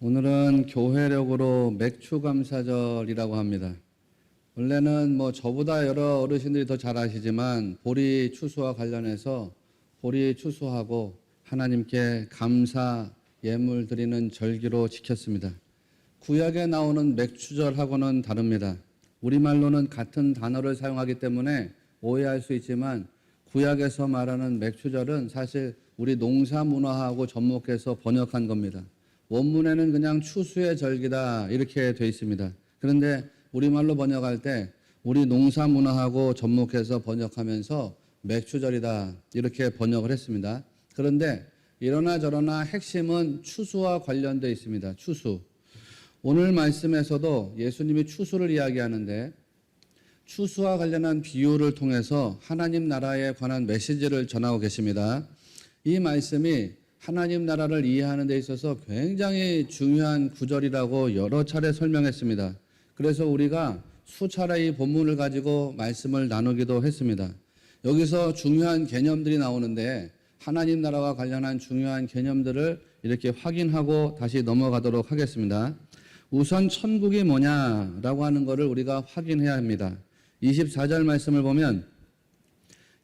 오늘은 교회력으로 맥추 감사절이라고 합니다. 원래는 저보다 여러 어르신들이 더 잘 아시지만 보리 추수와 관련해서 보리 추수하고 하나님께 감사 예물 드리는 절기로 지켰습니다. 구약에 나오는 맥추절하고는 다릅니다. 우리말로는 같은 단어를 사용하기 때문에 오해할 수 있지만 구약에서 말하는 맥추절은 사실 우리 농사 문화하고 접목해서 번역한 겁니다. 원문에는 그냥 추수의 절기다 이렇게 되어 있습니다. 그런데 우리말로 번역할 때 우리 농사 문화하고 접목해서 번역하면서 맥추절이다 이렇게 번역을 했습니다. 그런데 이러나 저러나 핵심은 추수와 관련되어 있습니다. 추수. 오늘 말씀에서도 예수님이 추수를 이야기하는데 추수와 관련한 비유를 통해서 하나님 나라에 관한 메시지를 전하고 계십니다. 이 말씀이 하나님 나라를 이해하는 데 있어서 굉장히 중요한 구절이라고 여러 차례 설명했습니다. 그래서 우리가 수차례 이 본문을 가지고 말씀을 나누기도 했습니다. 여기서 중요한 개념들이 나오는데 하나님 나라와 관련한 중요한 개념들을 이렇게 확인하고 다시 넘어가도록 하겠습니다. 우선 천국이 뭐냐라고 하는 것을 우리가 확인해야 합니다. 24절 말씀을 보면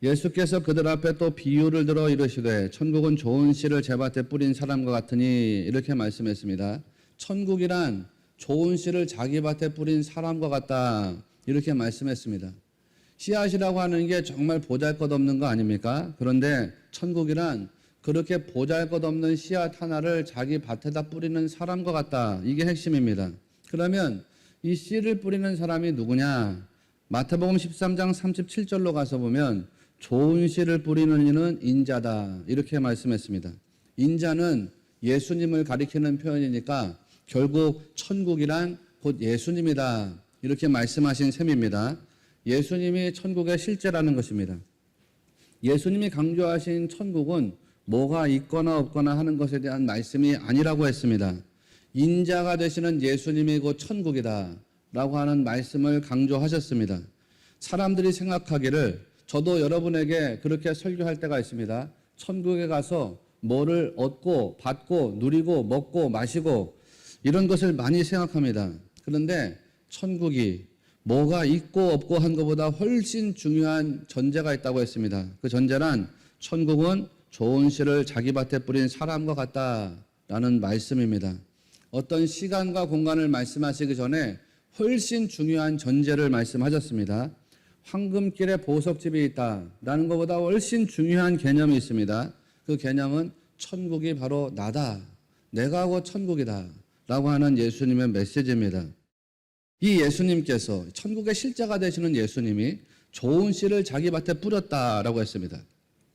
예수께서 그들 앞에 또 비유를 들어 이르시되 천국은 좋은 씨를 제밭에 뿌린 사람과 같으니 이렇게 말씀했습니다. 천국이란 좋은 씨를 자기 밭에 뿌린 사람과 같다 이렇게 말씀했습니다. 씨앗이라고 하는 게 정말 보잘것없는 거 아닙니까? 그런데 천국이란 그렇게 보잘것없는 씨앗 하나를 자기 밭에다 뿌리는 사람과 같다. 이게 핵심입니다. 그러면 이 씨를 뿌리는 사람이 누구냐? 마태복음 13장 37절로 가서 보면 좋은 씨를 뿌리는 이는 인자다 이렇게 말씀했습니다. 인자는 예수님을 가리키는 표현이니까 결국 천국이란 곧 예수님이다 이렇게 말씀하신 셈입니다. 예수님이 천국의 실제라는 것입니다. 예수님이 강조하신 천국은 뭐가 있거나 없거나 하는 것에 대한 말씀이 아니라고 했습니다. 인자가 되시는 예수님이 곧 천국이다 라고 하는 말씀을 강조하셨습니다. 사람들이 생각하기를 저도 여러분에게 그렇게 설교할 때가 있습니다. 천국에 가서 뭐를 얻고 받고 누리고 먹고 마시고 이런 것을 많이 생각합니다. 그런데 천국이 뭐가 있고 없고 한 것보다 훨씬 중요한 전제가 있다고 했습니다. 그 전제란 천국은 좋은 씨를 자기 밭에 뿌린 사람과 같다라는 말씀입니다. 어떤 시간과 공간을 말씀하시기 전에 훨씬 중요한 전제를 말씀하셨습니다. 황금길에 보석집이 있다라는 것보다 훨씬 중요한 개념이 있습니다. 그 개념은 천국이 바로 나다. 내가 곧 천국이다. 라고 하는 예수님의 메시지입니다. 이 예수님께서 천국의 실제가 되시는 예수님이 좋은 씨를 자기 밭에 뿌렸다라고 했습니다.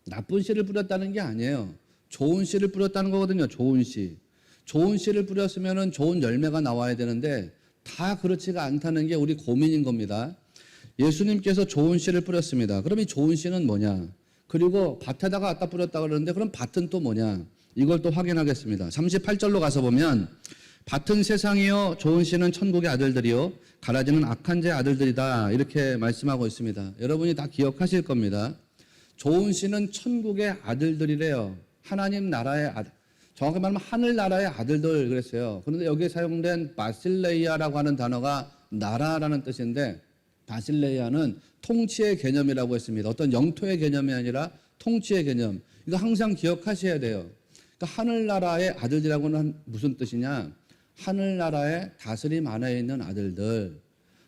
나쁜 씨를 뿌렸다는 게 아니에요. 좋은 씨를 뿌렸다는 거거든요. 좋은 씨. 좋은 씨를 뿌렸으면 좋은 열매가 나와야 되는데 다 그렇지가 않다는 게 우리 고민인 겁니다. 예수님께서 좋은 씨를 뿌렸습니다. 그럼 이 좋은 씨는 뭐냐? 그리고 밭에다가 갖다 뿌렸다 그러는데 그럼 밭은 또 뭐냐? 이걸 또 확인하겠습니다. 38절로 가서 보면 밭은 세상이요 좋은 씨는 천국의 아들들이요 가라지는 악한 자의 아들들이다 이렇게 말씀하고 있습니다. 여러분이 다 기억하실 겁니다. 좋은 씨는 천국의 아들들이래요. 하나님 나라의 아들. 정확히 말하면 하늘나라의 아들들 그랬어요. 그런데 여기에 사용된 바실레이아라고 하는 단어가 나라라는 뜻인데 바실레이아는 통치의 개념이라고 했습니다. 어떤 영토의 개념이 아니라 통치의 개념. 이거 항상 기억하셔야 돼요. 그러니까 하늘나라의 아들들이라고는 무슨 뜻이냐? 하늘나라의 다스림 안에 있는 아들들,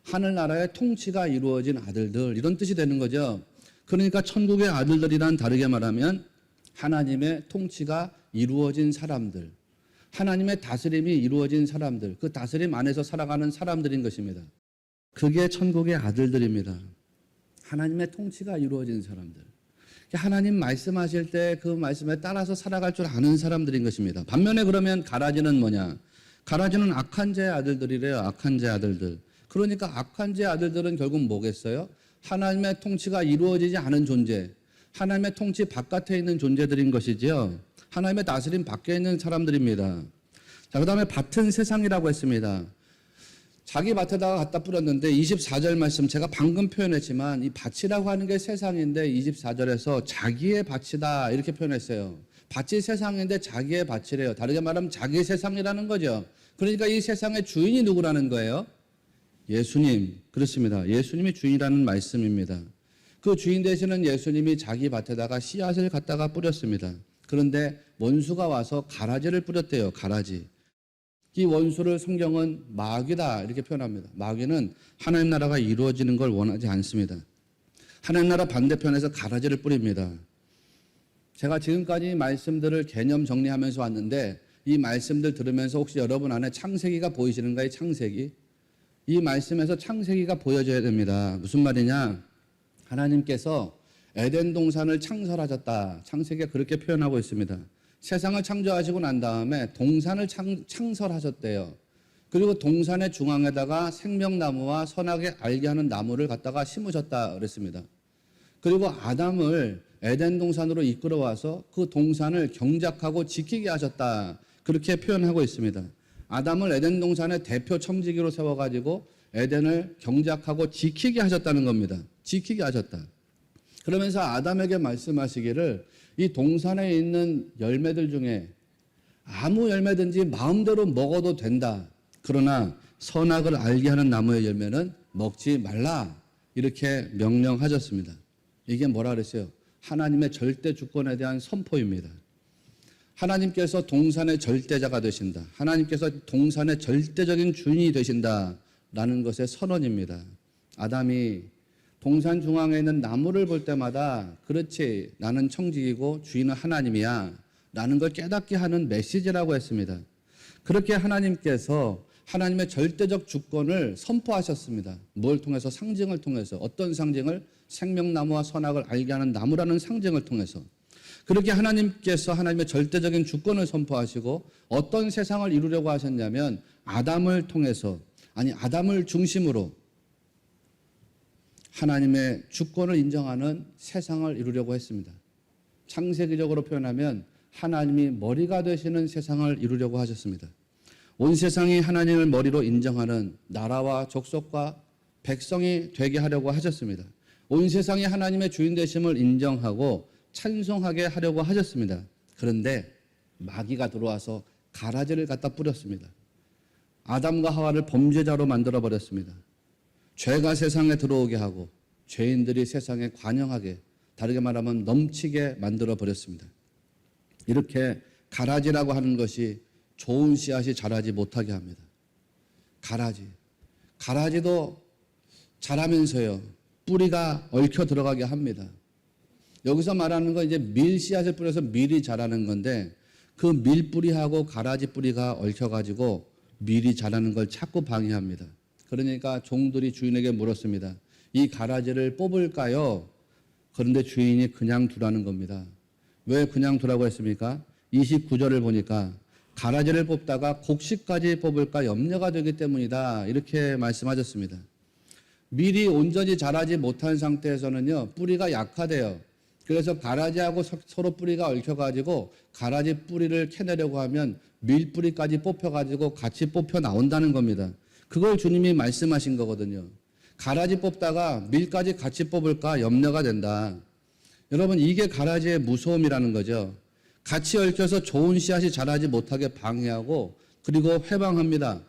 하늘나라의 통치가 이루어진 아들들 이런 뜻이 되는 거죠. 그러니까 천국의 아들들이란 다르게 말하면 하나님의 통치가 이루어진 사람들, 하나님의 다스림이 이루어진 사람들, 그 다스림 안에서 살아가는 사람들인 것입니다. 그게 천국의 아들들입니다. 하나님의 통치가 이루어진 사람들. 하나님 말씀하실 때 그 말씀에 따라서 살아갈 줄 아는 사람들인 것입니다. 반면에 그러면 가라지는 뭐냐? 가라지는 악한 자의 아들들이래요. 악한 자의 아들들. 그러니까 악한 자의 아들들은 결국 뭐겠어요? 하나님의 통치가 이루어지지 않은 존재, 하나님의 통치 바깥에 있는 존재들인 것이지요. 하나님의 다스림 밖에 있는 사람들입니다. 자, 그 다음에 밭은 세상이라고 했습니다. 자기 밭에다가 갖다 뿌렸는데 24절 말씀 제가 방금 표현했지만 이 밭이라고 하는 게 세상인데 24절에서 자기의 밭이다 이렇게 표현했어요. 밭이 세상인데 자기의 밭이래요. 다르게 말하면 자기 세상이라는 거죠. 그러니까 이 세상의 주인이 누구라는 거예요? 예수님. 그렇습니다. 예수님이 주인이라는 말씀입니다. 그 주인 되시는 예수님이 자기 밭에다가 씨앗을 갖다가 뿌렸습니다. 그런데 원수가 와서 가라지를 뿌렸대요. 가라지. 이 원수를 성경은 마귀다 이렇게 표현합니다. 마귀는 하나님 나라가 이루어지는 걸 원하지 않습니다. 하나님 나라 반대편에서 가라지를 뿌립니다. 제가 지금까지 말씀들을 개념 정리하면서 왔는데 이 말씀들 들으면서 혹시 여러분 안에 창세기가 보이시는가요? 창세기. 이 말씀에서 창세기가 보여져야 됩니다. 무슨 말이냐? 하나님께서 에덴 동산을 창설하셨다. 창세기가 그렇게 표현하고 있습니다. 세상을 창조하시고 난 다음에 동산을 창설하셨대요. 그리고 동산의 중앙에다가 생명나무와 선악을 알게 하는 나무를 갖다가 심으셨다 그랬습니다. 그리고 아담을 에덴 동산으로 이끌어와서 그 동산을 경작하고 지키게 하셨다. 그렇게 표현하고 있습니다. 아담을 에덴 동산의 대표 첨지기로 세워가지고 에덴을 경작하고 지키게 하셨다는 겁니다. 지키게 하셨다. 그러면서 아담에게 말씀하시기를 이 동산에 있는 열매들 중에 아무 열매든지 마음대로 먹어도 된다. 그러나 선악을 알게 하는 나무의 열매는 먹지 말라. 이렇게 명령하셨습니다. 이게 뭐라 그랬어요? 하나님의 절대 주권에 대한 선포입니다. 하나님께서 동산의 절대자가 되신다. 하나님께서 동산의 절대적인 주인이 되신다라는 것의 선언입니다. 아담이 동산 중앙에 있는 나무를 볼 때마다 그렇지 나는 청지기고 주인은 하나님이야 라는 걸 깨닫게 하는 메시지라고 했습니다. 그렇게 하나님께서 하나님의 절대적 주권을 선포하셨습니다. 뭘 통해서? 상징을 통해서. 어떤 상징을? 생명나무와 선악을 알게 하는 나무라는 상징을 통해서. 그렇게 하나님께서 하나님의 절대적인 주권을 선포하시고 어떤 세상을 이루려고 하셨냐면 아담을 통해서, 아니 아담을 중심으로 하나님의 주권을 인정하는 세상을 이루려고 했습니다. 창세기적으로 표현하면 하나님이 머리가 되시는 세상을 이루려고 하셨습니다. 온 세상이 하나님을 머리로 인정하는 나라와 족속과 백성이 되게 하려고 하셨습니다. 온 세상이 하나님의 주인 되심을 인정하고 찬송하게 하려고 하셨습니다. 그런데 마귀가 들어와서 가라지를 갖다 뿌렸습니다. 아담과 하와를 범죄자로 만들어 버렸습니다. 죄가 세상에 들어오게 하고 죄인들이 세상에 관영하게, 다르게 말하면 넘치게 만들어 버렸습니다. 이렇게 가라지라고 하는 것이 좋은 씨앗이 자라지 못하게 합니다. 가라지도 자라면서요 뿌리가 얽혀 들어가게 합니다. 여기서 말하는 건 이제 밀 씨앗을 뿌려서 밀이 자라는 건데 그 밀뿌리하고 가라지 뿌리가 얽혀가지고 밀이 자라는 걸 자꾸 방해합니다. 그러니까 종들이 주인에게 물었습니다. 이 가라지를 뽑을까요? 그런데 주인이 그냥 두라는 겁니다. 왜 그냥 두라고 했습니까? 29절을 보니까 가라지를 뽑다가 곡식까지 뽑을까 염려가 되기 때문이다. 이렇게 말씀하셨습니다. 밀이 온전히 자라지 못한 상태에서는요, 뿌리가 약화돼요. 그래서 가라지하고 서로 뿌리가 얽혀가지고 가라지 뿌리를 캐내려고 하면 밀 뿌리까지 뽑혀가지고 같이 뽑혀 나온다는 겁니다. 그걸 주님이 말씀하신 거거든요. 가라지 뽑다가 밀까지 같이 뽑을까 염려가 된다. 여러분, 이게 가라지의 무서움이라는 거죠. 같이 얽혀서 좋은 씨앗이 자라지 못하게 방해하고 그리고 회방합니다.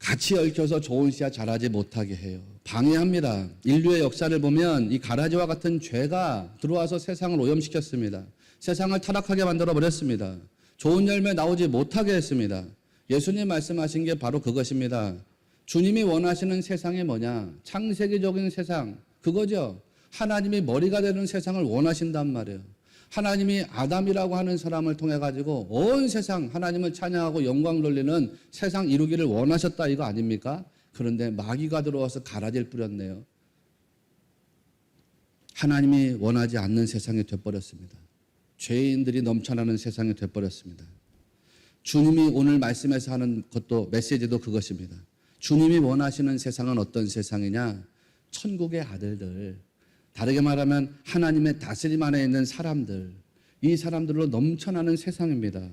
같이 얽혀서 좋은 씨앗 자라지 못하게 해요. 방해합니다. 인류의 역사를 보면 이 가라지와 같은 죄가 들어와서 세상을 오염시켰습니다. 세상을 타락하게 만들어 버렸습니다. 좋은 열매 나오지 못하게 했습니다. 예수님 말씀하신 게 바로 그것입니다. 주님이 원하시는 세상이 뭐냐? 창세기적인 세상, 그거죠. 하나님이 머리가 되는 세상을 원하신단 말이에요. 하나님이 아담이라고 하는 사람을 통해 가지고 온 세상 하나님을 찬양하고 영광 돌리는 세상 이루기를 원하셨다 이거 아닙니까? 그런데 마귀가 들어와서 가라지를 뿌렸네요. 하나님이 원하지 않는 세상이 되어버렸습니다. 죄인들이 넘쳐나는 세상이 되어버렸습니다. 주님이 오늘 말씀에서 하는 것도 메시지도 그것입니다. 주님이 원하시는 세상은 어떤 세상이냐? 천국의 아들들, 다르게 말하면 하나님의 다스림 안에 있는 사람들, 이 사람들로 넘쳐나는 세상입니다.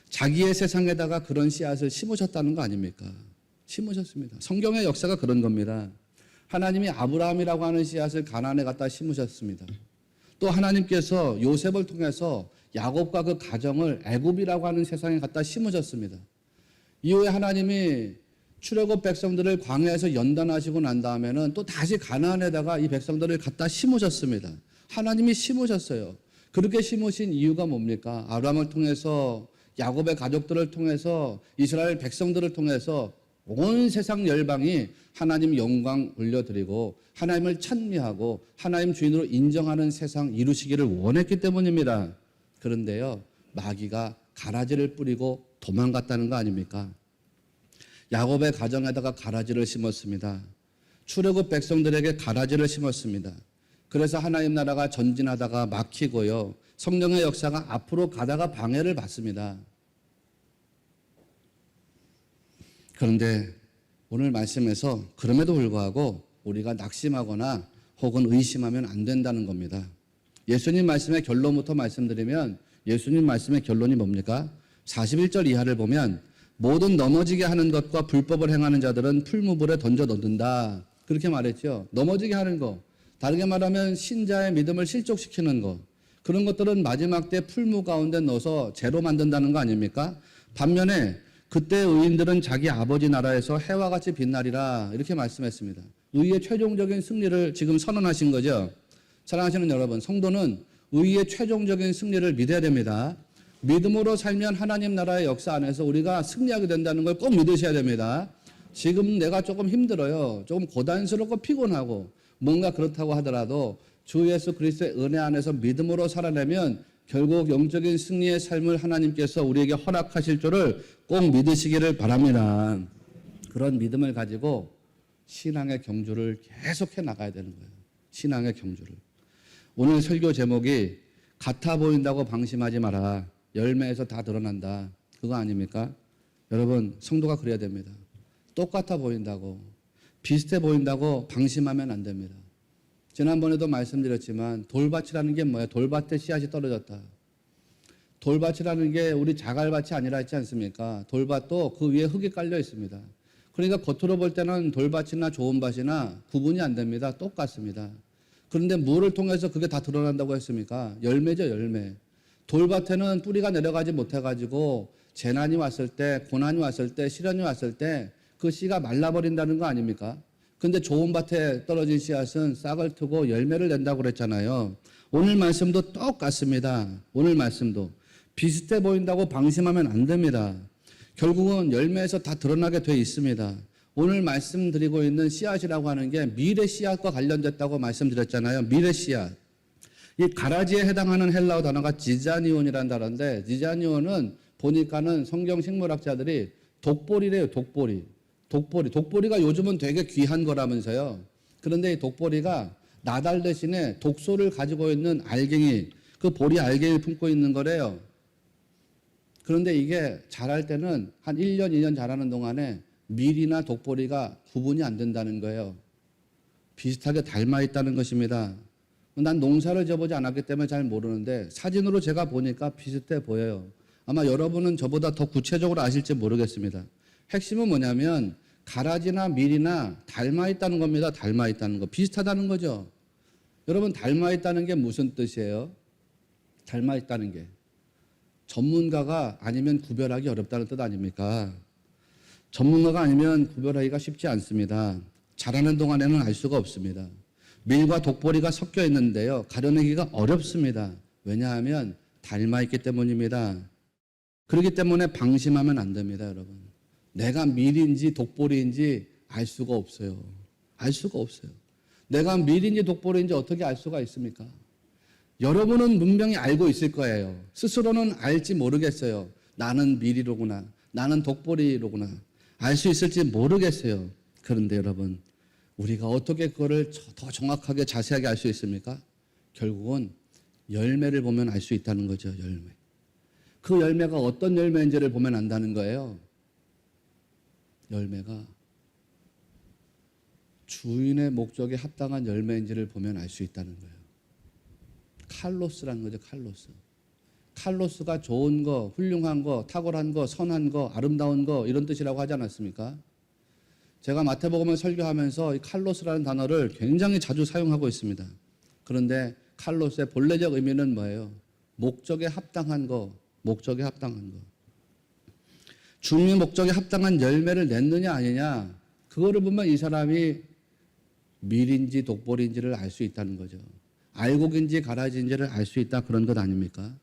자기의 세상에다가 그런 씨앗을 심으셨다는 거 아닙니까? 심으셨습니다. 성경의 역사가 그런 겁니다. 하나님이 아브라함이라고 하는 씨앗을 가나안에 갖다 심으셨습니다. 또 하나님께서 요셉을 통해서 야곱과 그 가정을 애굽이라고 하는 세상에 갖다 심으셨습니다. 이후에 하나님이 출애굽 백성들을 광야에서 연단하시고 난 다음에는 또 다시 가나안에다가 이 백성들을 갖다 심으셨습니다. 하나님이 심으셨어요. 그렇게 심으신 이유가 뭡니까? 아브라함을 통해서 야곱의 가족들을 통해서 이스라엘 백성들을 통해서 온 세상 열방이 하나님 영광 올려드리고 하나님을 찬미하고 하나님 주인으로 인정하는 세상 이루시기를 원했기 때문입니다. 그런데요, 마귀가 가라지를 뿌리고 도망갔다는 거 아닙니까? 야곱의 가정에다가 가라지를 심었습니다. 출애굽 백성들에게 가라지를 심었습니다. 그래서 하나님 나라가 전진하다가 막히고요. 성령의 역사가 앞으로 가다가 방해를 받습니다. 그런데 오늘 말씀에서 그럼에도 불구하고 우리가 낙심하거나 혹은 의심하면 안 된다는 겁니다. 예수님 말씀의 결론부터 말씀드리면 예수님 말씀의 결론이 뭡니까? 41절 이하를 보면 모든 넘어지게 하는 것과 불법을 행하는 자들은 풀무불에 던져 넣는다. 그렇게 말했죠. 넘어지게 하는 거. 다르게 말하면 신자의 믿음을 실족시키는 것. 그런 것들은 마지막 때 풀무 가운데 넣어서 재로 만든다는 거 아닙니까? 반면에 그때 의인들은 자기 아버지 나라에서 해와 같이 빛나리라 이렇게 말씀했습니다. 의의 최종적인 승리를 지금 선언하신 거죠. 사랑하시는 여러분, 성도는 의의 최종적인 승리를 믿어야 됩니다. 믿음으로 살면 하나님 나라의 역사 안에서 우리가 승리하게 된다는 걸 꼭 믿으셔야 됩니다. 지금 내가 조금 힘들어요. 조금 고단스럽고 피곤하고 뭔가 그렇다고 하더라도 주 예수 그리스도의 은혜 안에서 믿음으로 살아내면 결국 영적인 승리의 삶을 하나님께서 우리에게 허락하실 줄을 꼭 믿으시기를 바랍니다. 그런 믿음을 가지고 신앙의 경주를 계속해 나가야 되는 거예요. 신앙의 경주를. 오늘 설교 제목이 같아 보인다고 방심하지 마라. 열매에서 다 드러난다. 그거 아닙니까? 여러분, 성도가 그래야 됩니다. 똑같아 보인다고, 비슷해 보인다고 방심하면 안 됩니다. 지난번에도 말씀드렸지만 돌밭이라는 게 뭐예요? 돌밭에 씨앗이 떨어졌다. 돌밭이라는 게 우리 자갈밭이 아니라 했지 않습니까? 돌밭도 그 위에 흙이 깔려 있습니다. 그러니까 겉으로 볼 때는 돌밭이나 좋은 밭이나 구분이 안 됩니다. 똑같습니다. 그런데 물을 통해서 그게 다 드러난다고 했습니까? 열매죠, 열매. 돌밭에는 뿌리가 내려가지 못해가지고 재난이 왔을 때, 고난이 왔을 때, 시련이 왔을 때 그 씨가 말라버린다는 거 아닙니까? 근데 좋은 밭에 떨어진 씨앗은 싹을 트고 열매를 낸다고 그랬잖아요. 오늘 말씀도 똑같습니다. 오늘 말씀도. 비슷해 보인다고 방심하면 안 됩니다. 결국은 열매에서 다 드러나게 돼 있습니다. 오늘 말씀드리고 있는 씨앗이라고 하는 게 미래 씨앗과 관련됐다고 말씀드렸잖아요. 미래 씨앗. 이 가라지에 해당하는 헬라어 단어가 지자니온이라는 단어인데 지자니온은 보니까는 성경 식물학자들이 독보리래요. 독보리가 요즘은 되게 귀한 거라면서요. 그런데 이 독보리가 나달 대신에 독소를 가지고 있는 알갱이, 그 보리 알갱이를 품고 있는 거래요. 그런데 이게 자랄 때는 한 1년, 2년 자라는 동안에 밀이나 독보리가 구분이 안 된다는 거예요. 비슷하게 닮아 있다는 것입니다. 난 농사를 져보지 않았기 때문에 잘 모르는데 사진으로 제가 보니까 비슷해 보여요. 아마 여러분은 저보다 더 구체적으로 아실지 모르겠습니다. 핵심은 뭐냐면 가라지나 밀이나 닮아 있다는 겁니다. 닮아 있다는 거. 비슷하다는 거죠. 여러분, 닮아 있다는 게 무슨 뜻이에요? 닮아 있다는 게. 전문가가 아니면 구별하기 어렵다는 뜻 아닙니까? 전문가가 아니면 구별하기가 쉽지 않습니다. 자라는 동안에는 알 수가 없습니다. 밀과 독보리가 섞여 있는데요. 가려내기가 어렵습니다. 왜냐하면 닮아 있기 때문입니다. 그렇기 때문에 방심하면 안 됩니다, 여러분. 내가 밀인지 독보리인지 알 수가 없어요. 알 수가 없어요. 내가 밀인지 독보리인지 어떻게 알 수가 있습니까? 여러분은 분명히 알고 있을 거예요. 스스로는 알지 모르겠어요. 나는 밀이로구나. 나는 독보리로구나. 알 수 있을지 모르겠어요. 그런데 여러분, 우리가 어떻게 그거를 더 정확하게 자세하게 알 수 있습니까? 결국은 열매를 보면 알 수 있다는 거죠. 열매. 그 열매가 어떤 열매인지를 보면 안다는 거예요. 열매가 주인의 목적에 합당한 열매인지를 보면 알 수 있다는 거예요. 칼로스라는 거죠. 칼로스. 칼로스가 좋은 거, 훌륭한 거, 탁월한 거, 선한 거, 아름다운 거 이런 뜻이라고 하지 않았습니까? 제가 마태복음을 설교하면서 이 칼로스라는 단어를 굉장히 자주 사용하고 있습니다. 그런데 칼로스의 본래적 의미는 뭐예요? 목적에 합당한 거, 목적에 합당한 거. 주님의 목적에 합당한 열매를 냈느냐 아니냐, 그거를 보면 이 사람이 밀인지 독보리인지를 알 수 있다는 거죠. 알곡인지 가라지인지를 알 수 있다, 그런 것 아닙니까?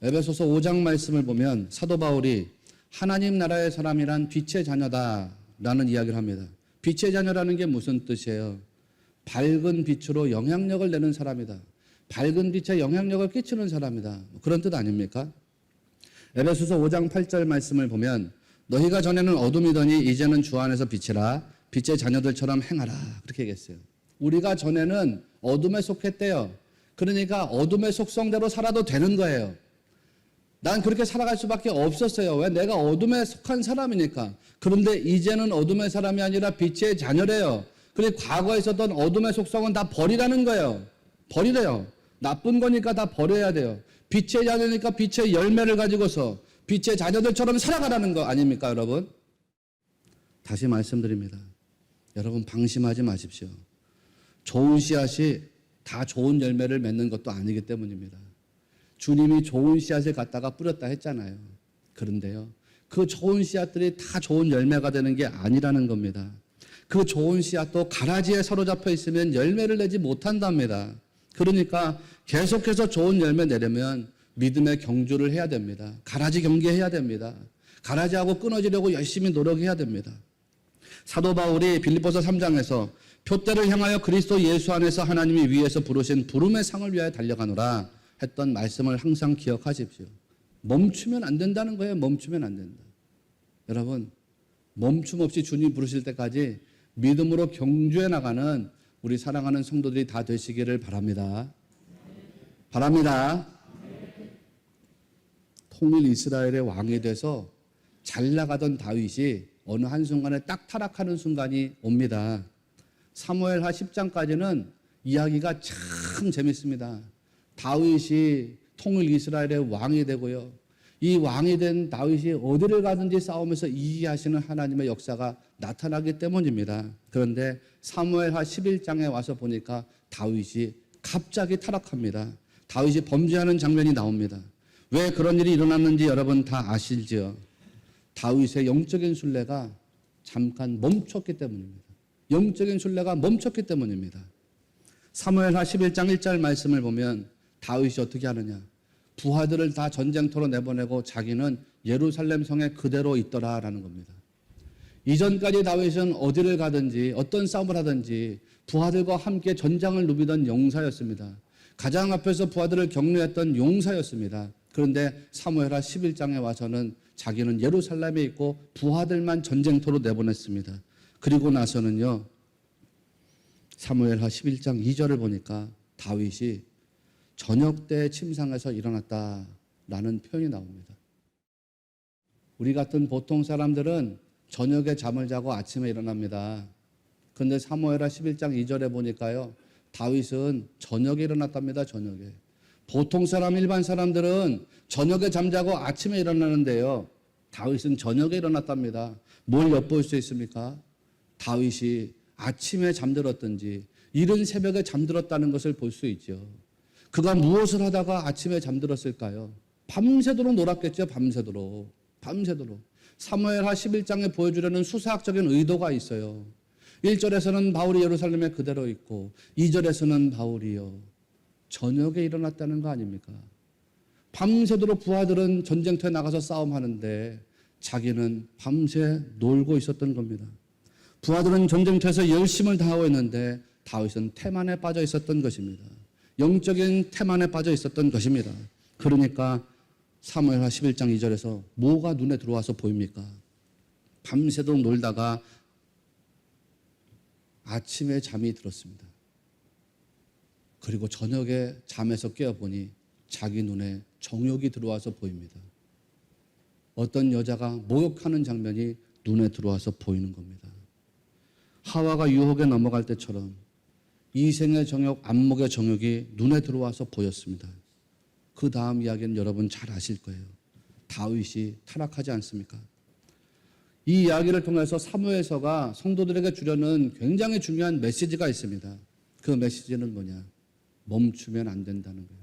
에베소서 5장 말씀을 보면 사도 바울이 하나님 나라의 사람이란 빛의 자녀다라는 이야기를 합니다. 빛의 자녀라는 게 무슨 뜻이에요? 밝은 빛으로 영향력을 내는 사람이다. 밝은 빛에 영향력을 끼치는 사람이다. 그런 뜻 아닙니까? 에베소서 5장 8절 말씀을 보면 너희가 전에는 어둠이더니 이제는 주 안에서 빛이라 빛의 자녀들처럼 행하라, 그렇게 얘기했어요. 우리가 전에는 어둠에 속했대요. 그러니까 어둠의 속성대로 살아도 되는 거예요. 난 그렇게 살아갈 수밖에 없었어요. 왜? 내가 어둠에 속한 사람이니까. 그런데 이제는 어둠의 사람이 아니라 빛의 자녀래요. 그리고 과거에 있었던 어둠의 속성은 다 버리라는 거예요. 버리래요. 나쁜 거니까 다 버려야 돼요. 빛의 자녀니까 빛의 열매를 가지고서 빛의 자녀들처럼 살아가라는 거 아닙니까, 여러분? 다시 말씀드립니다. 여러분, 방심하지 마십시오. 좋은 씨앗이 다 좋은 열매를 맺는 것도 아니기 때문입니다. 주님이 좋은 씨앗을 갖다가 뿌렸다 했잖아요. 그런데요, 그 좋은 씨앗들이 다 좋은 열매가 되는 게 아니라는 겁니다. 그 좋은 씨앗도 가라지에 사로잡혀 있으면 열매를 내지 못한답니다. 그러니까 계속해서 좋은 열매 내려면 믿음의 경주를 해야 됩니다. 가라지 경계해야 됩니다. 가라지하고 끊어지려고 열심히 노력해야 됩니다. 사도 바울이 빌립보서 3장에서 표대를 향하여 그리스도 예수 안에서 하나님이 위에서 부르신 부름의 상을 위하여 달려가노라 했던 말씀을 항상 기억하십시오. 멈추면 안 된다는 거예요. 멈추면 안 된다. 여러분, 멈춤 없이 주님 부르실 때까지 믿음으로 경주해 나가는 우리 사랑하는 성도들이 다 되시기를 바랍니다. 바랍니다. 통일 이스라엘의 왕이 돼서 잘 나가던 다윗이 어느 한순간에 딱 타락하는 순간이 옵니다. 사무엘하 10장까지는 이야기가 참 재밌습니다. 다윗이 통일 이스라엘의 왕이 되고요. 이 왕이 된 다윗이 어디를 가든지 싸우면서 이기하시는 하나님의 역사가 나타나기 때문입니다. 그런데 사무엘하 11장에 와서 보니까 다윗이 갑자기 타락합니다. 다윗이 범죄하는 장면이 나옵니다. 왜 그런 일이 일어났는지 여러분 다 아실지요? 다윗의 영적인 순례가 잠깐 멈췄기 때문입니다. 영적인 순례가 멈췄기 때문입니다. 사무엘하 11장 1절 말씀을 보면 다윗이 어떻게 하느냐? 부하들을 다 전쟁터로 내보내고 자기는 예루살렘 성에 그대로 있더라라는 겁니다. 이전까지 다윗은 어디를 가든지 어떤 싸움을 하든지 부하들과 함께 전장을 누비던 용사였습니다. 가장 앞에서 부하들을 격려했던 용사였습니다. 그런데 사무엘하 11장에 와서는 자기는 예루살렘에 있고 부하들만 전쟁터로 내보냈습니다. 그리고 나서는요, 사무엘하 11장 2절을 보니까 다윗이 저녁 때 침상에서 일어났다라는 표현이 나옵니다. 우리 같은 보통 사람들은 저녁에 잠을 자고 아침에 일어납니다. 그런데 사무엘하 11장 2절에 보니까요, 다윗은 저녁에 일어났답니다. 저녁에. 보통 사람, 일반 사람들은 저녁에 잠자고 아침에 일어나는데요, 다윗은 저녁에 일어났답니다. 뭘 엿볼 수 있습니까? 다윗이 아침에 잠들었든지 이른 새벽에 잠들었다는 것을 볼 수 있죠. 그가 무엇을 하다가 아침에 잠들었을까요? 밤새도록 놀았겠죠. 밤새도록. 사무엘하 11장에 보여주려는 수사학적인 의도가 있어요. 1절에서는 바울이 예루살렘에 그대로 있고 2절에서는 바울이요, 저녁에 일어났다는 거 아닙니까? 밤새도록 부하들은 전쟁터에 나가서 싸움하는데 자기는 밤새 놀고 있었던 겁니다. 부하들은 전쟁터에서 열심을 다하고 있는데 다윗은 태만에 빠져 있었던 것입니다. 영적인 태만에 빠져 있었던 것입니다. 그러니까 사무엘하 11장 2절에서 뭐가 눈에 들어와서 보입니까? 밤새도록 놀다가 아침에 잠이 들었습니다. 그리고 저녁에 잠에서 깨어보니 자기 눈에 정욕이 들어와서 보입니다. 어떤 여자가 모욕하는 장면이 눈에 들어와서 보이는 겁니다. 하와가 유혹에 넘어갈 때처럼 이생의 정욕, 안목의 정욕이 눈에 들어와서 보였습니다. 그 다음 이야기는 여러분 잘 아실 거예요. 다윗이 타락하지 않습니까? 이 이야기를 통해서 사무엘서가 성도들에게 주려는 굉장히 중요한 메시지가 있습니다. 그 메시지는 뭐냐? 멈추면 안 된다는 거예요.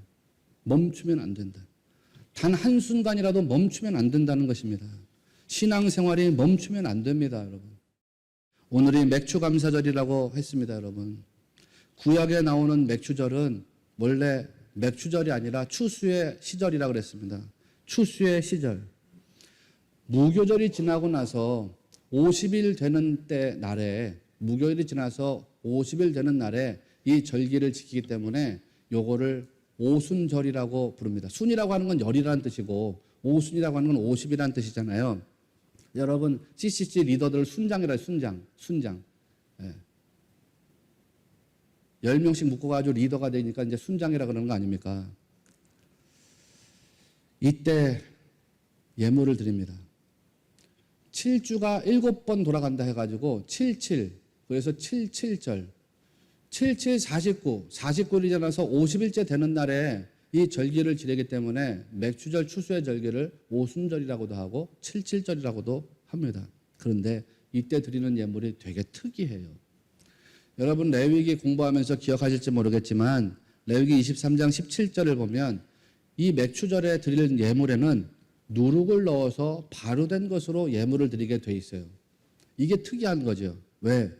멈추면 안 된다. 단 한순간이라도 멈추면 안 된다는 것입니다. 신앙생활이 멈추면 안 됩니다, 여러분. 오늘이 맥추감사절이라고 했습니다, 여러분. 구약에 나오는 맥추절은 원래 맥추절이 아니라 추수의 시절이라고 그랬습니다. 추수의 시절. 무교절이 지나고 나서 50일 되는 날에, 무교일이 지나서 50일 되는 날에 이 절기를 지키기 때문에 요거를 오순절이라고 부릅니다. 순이라고 하는 건 열이라는 뜻이고 오순이라고 하는 건 50이라는 뜻이잖아요. 여러분 CCC 리더들 순장이라요. 순장. 예. 10명씩 묶어가지고 리더가 되니까 이제 순장이라 그러는 거 아닙니까? 이때 예물을 드립니다. 7주가 7번 돌아간다 해가지고 77, 그래서 77절. 77, 49, 49일이 지나서 50일째 되는 날에 이 절기를 지내기 때문에 맥추절 추수의 절기를 오순절이라고도 하고 77절이라고도 합니다. 그런데 이때 드리는 예물이 되게 특이해요. 여러분 레위기 공부하면서 기억하실지 모르겠지만 레위기 23장 17절을 보면 이 맥추절에 드릴 예물에는 누룩을 넣어서 발효된 것으로 예물을 드리게 돼 있어요. 이게 특이한 거죠. 왜?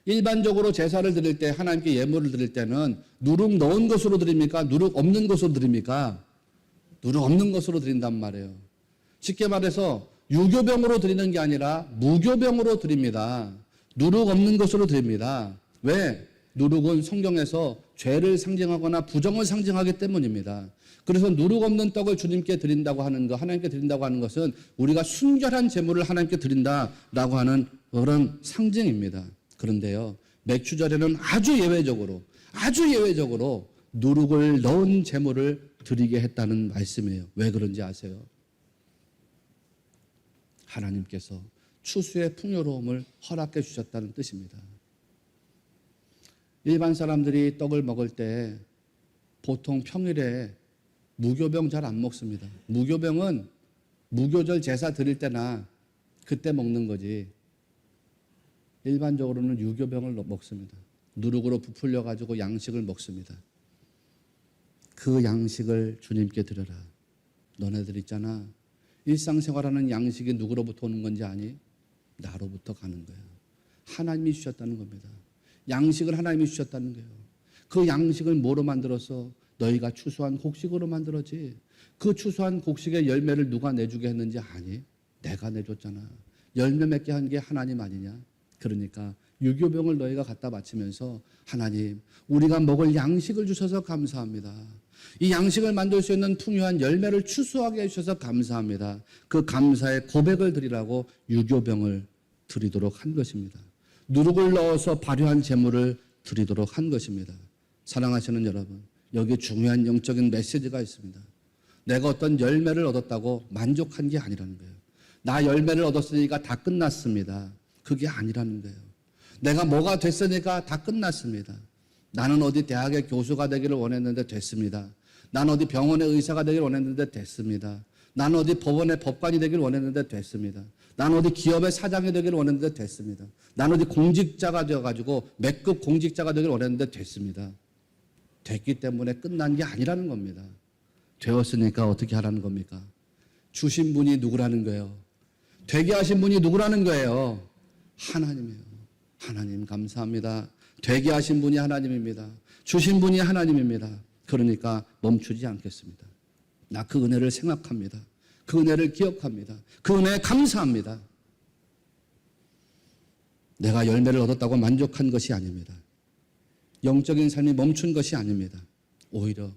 일반적으로 제사를 드릴 때 하나님께 예물을 드릴 때는 누룩 넣은 것으로 드립니까? 누룩 없는 것으로 드립니까? 누룩 없는 것으로 드린단 말이에요. 쉽게 말해서 유교병으로 드리는 게 아니라 무교병으로 드립니다. 누룩 없는 것으로 드립니다. 왜? 누룩은 성경에서 죄를 상징하거나 부정을 상징하기 때문입니다. 그래서 누룩 없는 떡을 주님께 드린다고 하는 것, 하나님께 드린다고 하는 것은 우리가 순결한 제물을 하나님께 드린다라고 하는 그런 상징입니다. 그런데요, 맥추절에는 아주 예외적으로 누룩을 넣은 제물을 드리게 했다는 말씀이에요. 왜 그런지 아세요? 하나님께서 추수의 풍요로움을 허락해 주셨다는 뜻입니다. 일반 사람들이 떡을 먹을 때 보통 평일에 무교병 잘 안 먹습니다. 무교병은 무교절 제사 드릴 때나 그때 먹는 거지. 일반적으로는 유교병을 먹습니다. 누룩으로 부풀려 가지고 양식을 먹습니다. 그 양식을 주님께 드려라. 너네들 있잖아. 일상생활하는 양식이 누구로부터 오는 건지 아니? 나로부터 가는 거예요. 하나님이 주셨다는 겁니다. 양식을 하나님이 주셨다는 거예요. 그 양식을 뭐로 만들어서? 너희가 추수한 곡식으로 만들었지. 그 추수한 곡식의 열매를 누가 내주게 했는지 아니? 내가 내줬잖아. 열매 맺게 한 게 하나님 아니냐? 그러니까 유교병을 너희가 갖다 바치면서 하나님, 우리가 먹을 양식을 주셔서 감사합니다. 이 양식을 만들 수 있는 풍요한 열매를 추수하게 해주셔서 감사합니다. 그 감사의 고백을 드리라고 유교병을 드리도록 한 것입니다. 누룩을 넣어서 발효한 제물을 드리도록 한 것입니다. 사랑하시는 여러분, 여기에 중요한 영적인 메시지가 있습니다. 내가 어떤 열매를 얻었다고 만족한 게 아니라는 거예요. 나 열매를 얻었으니까 다 끝났습니다. 그게 아니라는 거예요. 내가 뭐가 됐으니까 다 끝났습니다. 나는 어디 대학의 교수가 되기를 원했는데 됐습니다. 나는 어디 병원의 의사가 되기를 원했는데 됐습니다. 나는 어디 법원의 법관이 되기를 원했는데 됐습니다. 나는 어디 기업의 사장이 되기를 원했는데 됐습니다. 나는 어디 공직자가 되어가지고 맥급 공직자가 되기를 원했는데 됐습니다. 됐기 때문에 끝난 게 아니라는 겁니다. 되었으니까 어떻게 하라는 겁니까? 주신 분이 누구라는 거예요? 되게 하신 분이 누구라는 거예요? 하나님이에요. 하나님 감사합니다. 되게 하신 분이 하나님입니다. 주신 분이 하나님입니다. 그러니까 멈추지 않겠습니다. 나 그 은혜를 생각합니다. 그 은혜를 기억합니다. 그 은혜에 감사합니다. 내가 열매를 얻었다고 만족한 것이 아닙니다. 영적인 삶이 멈춘 것이 아닙니다. 오히려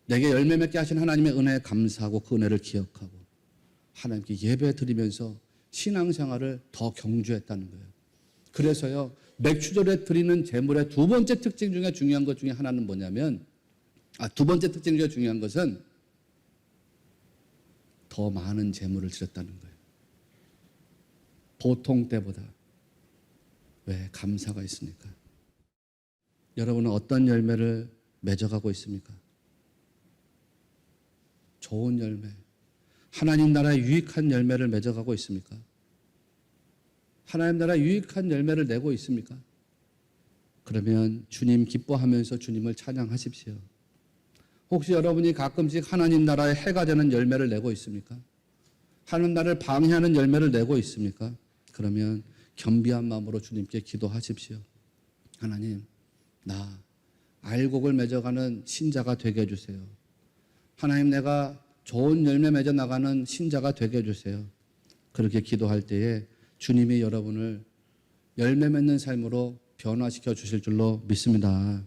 내게 열매 맺게 하신 하나님의 은혜에 감사하고 그 은혜를 기억하고 하나님께 예배 드리면서 신앙생활을 더 경주했다는 거예요. 그래서요, 맥추절에 드리는 제물의 두 번째 특징 중에 중요한 것 중에 하나는 뭐냐면, 두 번째 특징 중에 중요한 것은 더 많은 제물을 드렸다는 거예요. 보통 때보다. 왜? 감사가 있으니까. 여러분은 어떤 열매를 맺어가고 있습니까? 좋은 열매, 하나님 나라의 유익한 열매를 맺어가고 있습니까? 하나님 나라 유익한 열매를 내고 있습니까? 그러면 주님 기뻐하면서 주님을 찬양하십시오. 혹시 여러분이 가끔씩 하나님 나라에 해가 되는 열매를 내고 있습니까? 하나님 나라를 방해하는 열매를 내고 있습니까? 그러면 겸비한 마음으로 주님께 기도하십시오. 하나님, 나 알곡을 맺어가는 신자가 되게 해주세요. 하나님, 내가 좋은 열매 맺어 나가는 신자가 되게 해주세요. 그렇게 기도할 때에 주님이 여러분을 열매 맺는 삶으로 변화시켜 주실 줄로 믿습니다.